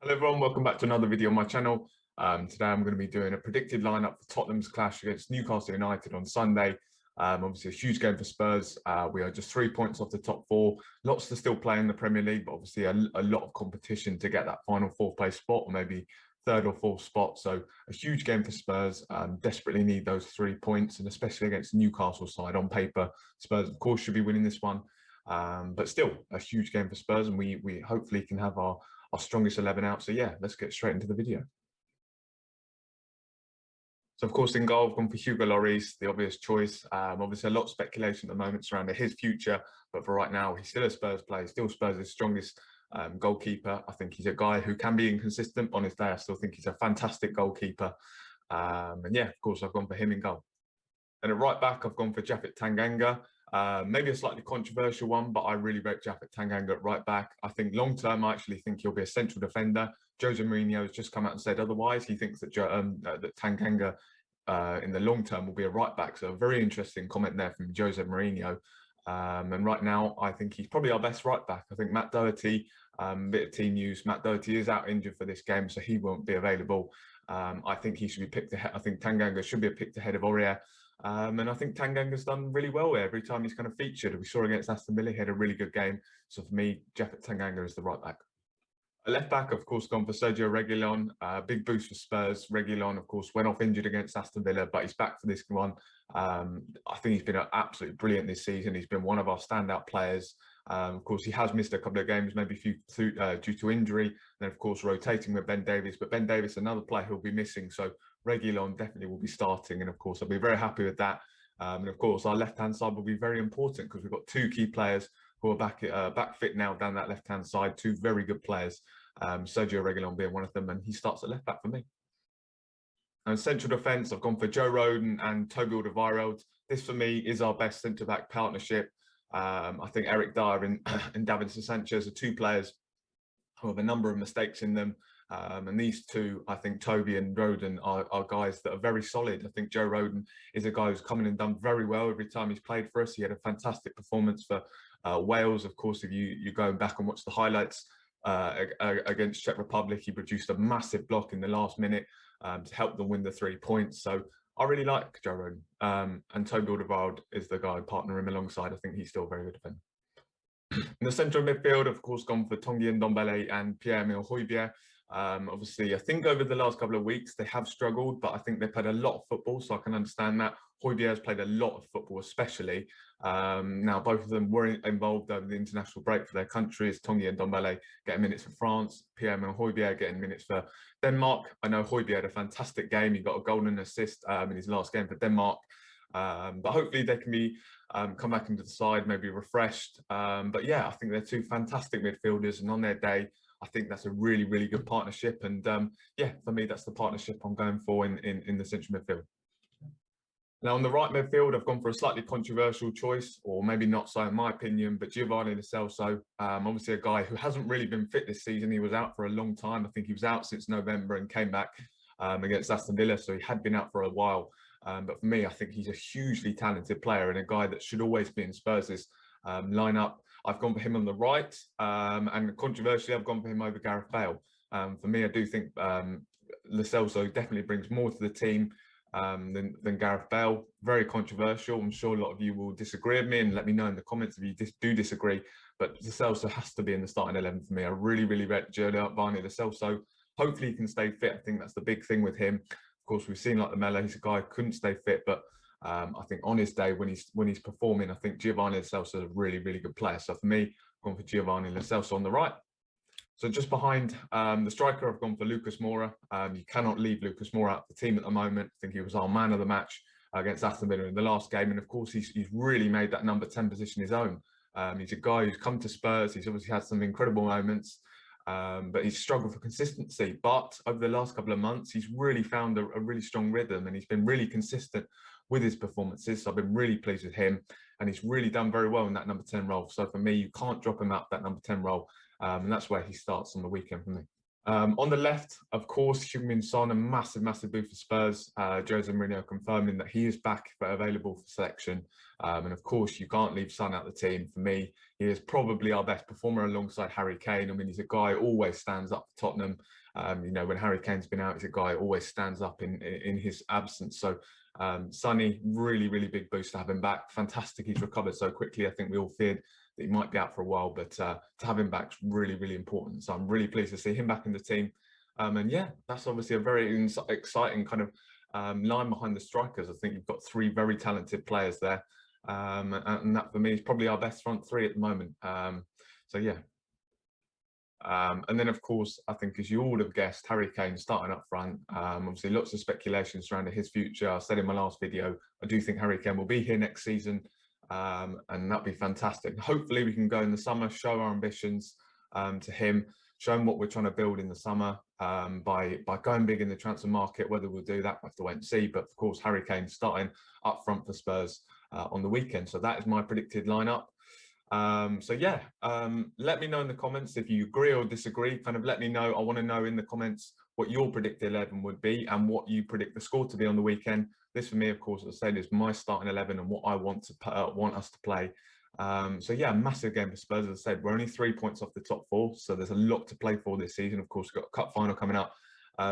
Hello everyone, welcome back to another video on my channel. Today I'm going to be doing a predicted lineup for Tottenham's clash against Newcastle United on Sunday. Obviously a huge game for Spurs. We are just 3 points off the top four. Lots to still play in the Premier League, but obviously a lot of competition to get that final fourth place spot, or maybe third or fourth spot. So a huge game for Spurs. Desperately need those 3 points, and especially against Newcastle side. On paper, Spurs of course should be winning this one. But still a huge game for Spurs, and we hopefully can have our strongest 11 out. So yeah, let's get straight into the video. So of course in goal I've gone for Hugo Lloris, the obvious choice. Obviously a lot of speculation at the moment surrounding his future, but for right now he's still a Spurs player, still Spurs' strongest goalkeeper. I think he's a guy who can be inconsistent. On his day I still think he's a fantastic goalkeeper. And yeah, of course I've gone for him in goal. And at right back I've gone for Japhet Tanganga. Maybe a slightly controversial one, but I really rate Japhet Tanganga at right back. I think long term, I actually think he'll be a central defender. Jose Mourinho has just come out and said otherwise. He thinks that that Tanganga in the long term will be a right back. So a very interesting comment there from Jose Mourinho. And right now, I think he's probably our best right back. I think Matt Doherty, bit of team news, Matt Doherty is out injured for this game, so he won't be available. I think he should be picked ahead. I think Tanganga should be picked ahead of Aurier. And I think Tanganga's done really well there. Every time he's kind of featured, we saw against Aston Villa, he had a really good game. So for me, Japhet Tanganga is the right back. A left back, of course, gone for Sergio Reguilon. Big boost for Spurs. Reguilon, of course, went off injured against Aston Villa, but he's back for this one. I think he's been absolutely brilliant this season. He's been one of our standout players. Of course, he has missed a couple of games, maybe due to injury. And then, of course, rotating with Ben Davies. But Ben Davies, another player who'll be missing. So Reguilon definitely will be starting. And, of course, I'll be very happy with that. And, of course, our left-hand side will be very important because we've got two key players who are back fit now down that left-hand side. Two very good players. Sergio Reguilon being one of them. And he starts at left-back for me. And central defence, I've gone for Joe Rodon and Toby Alderweireld. This, for me, is our best centre-back partnership. I think Eric Dyer and Davinson Sanchez are two players who have a number of mistakes in them. And these two, I think Toby and Rodon are guys that are very solid. I think Joe Rodon is a guy who's come in and done very well every time he's played for us. He had a fantastic performance for Wales. Of course, if you go back and watch the highlights against Czech Republic, he produced a massive block in the last minute to help them win the 3 points. So I really like Joe Rodon. And Toby Alderweireld is the guy partner him alongside. I think he's still a very good defender. In the central midfield, of course, gone for Tanguy Ndombele and pierre-emile. Obviously, I think over the last couple of weeks they have struggled, but I think they've played a lot of football, so I can understand that. Højbjerg has played a lot of football, especially. Now, both of them were involved over the international break for their countries. Tanguy Ndombele getting minutes for France, pierre-emile getting minutes for Denmark. I know Højbjerg had a fantastic game. He got a goal and assist in his last game for Denmark. But hopefully they can be come back into the side, maybe refreshed. But yeah, I think they're two fantastic midfielders, and on their day, I think that's a really, really good partnership. And yeah, for me, that's the partnership I'm going for in the central midfield. Now, on the right midfield, I've gone for a slightly controversial choice, or maybe not so in my opinion, but Giovanni Lo Celso, obviously a guy who hasn't really been fit this season. He was out for a long time. I think he was out since November and came back against Aston Villa, so he had been out for a while. But for me, I think he's a hugely talented player and a guy that should always be in Spurs' lineup. I've gone for him on the right, and controversially, I've gone for him over Gareth Bale. For me, I do think Lo Celso definitely brings more to the team than Gareth Bale. Very controversial. I'm sure a lot of you will disagree with me, and let me know in the comments if you do disagree. But Lo Celso has to be in the starting 11 for me. I really, really rate Giovanni Lo Celso. Hopefully, he can stay fit. I think that's the big thing with him. Of course, we've seen like the Lamela, he's a guy who couldn't stay fit, but I think on his day when he's performing, I think Giovanni Lo Celso is a really, really good player. So for me, I've gone for Giovanni Lo Celso on the right. So just behind the striker, I've gone for Lucas Moura. You cannot leave Lucas Moura out of the team at the moment. I think he was our man of the match against Aston Villa in the last game, and of course he's really made that number 10 position his own. He's a guy who's come to Spurs. He's obviously had some incredible moments. But he's struggled for consistency. But over the last couple of months, he's really found a really strong rhythm, and he's been really consistent with his performances. So I've been really pleased with him, and he's really done very well in that number 10 role. So for me, you can't drop him out that number 10 role, and that's where he starts on the weekend for me. On the left, of course, Heung-min Son, a massive boost for Spurs. Jose Mourinho confirming that he is back but available for selection. And of course, you can't leave Son out the team. For me, he is probably our best performer alongside Harry Kane. I mean, he's a guy who always stands up for Tottenham. You know, when Harry Kane's been out, he's a guy who always stands up in his absence. So Sonny, really big boost to have him back. Fantastic he's recovered so quickly. I think we all feared that he might be out for a while, but to have him back is really important. So I'm really pleased to see him back in the team. And yeah, that's obviously a very exciting kind of line behind the strikers. I think you've got three very talented players there. And that for me is probably our best front three at the moment. So yeah. And then, of course, I think, as you all have guessed, Harry Kane starting up front. Obviously, lots of speculation surrounding his future. I said in my last video, I do think Harry Kane will be here next season, and that'd be fantastic. Hopefully, we can go in the summer, show our ambitions to him, show him what we're trying to build in the summer by going big in the transfer market. Whether we'll do that, we'll have to wait and see. But of course, Harry Kane starting up front for Spurs on the weekend. So that is my predicted lineup. So yeah, let me know in the comments if you agree or disagree. Kind of let me know. I want to know in the comments what your predicted 11 would be and what you predict the score to be on the weekend. This for me, of course, as I said, is my starting 11 and what I want us to play. So yeah, massive game for Spurs. As I said, we're only 3 points off the top four, so there's a lot to play for this season. Of course, we've got a cup final coming up.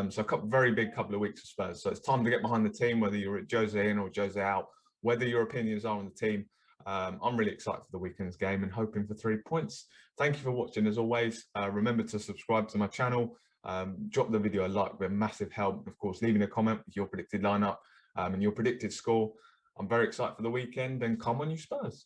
So a very big couple of weeks for Spurs. So it's time to get behind the team, whether you're at Jose in or Jose out, whether your opinions are on the team. I'm really excited for the weekend's game and hoping for 3 points. Thank you for watching. As always, remember to subscribe to my channel. Drop the video a like, with a massive help. Of course, leaving a comment with your predicted lineup and your predicted score. I'm very excited for the weekend, and come on, you Spurs.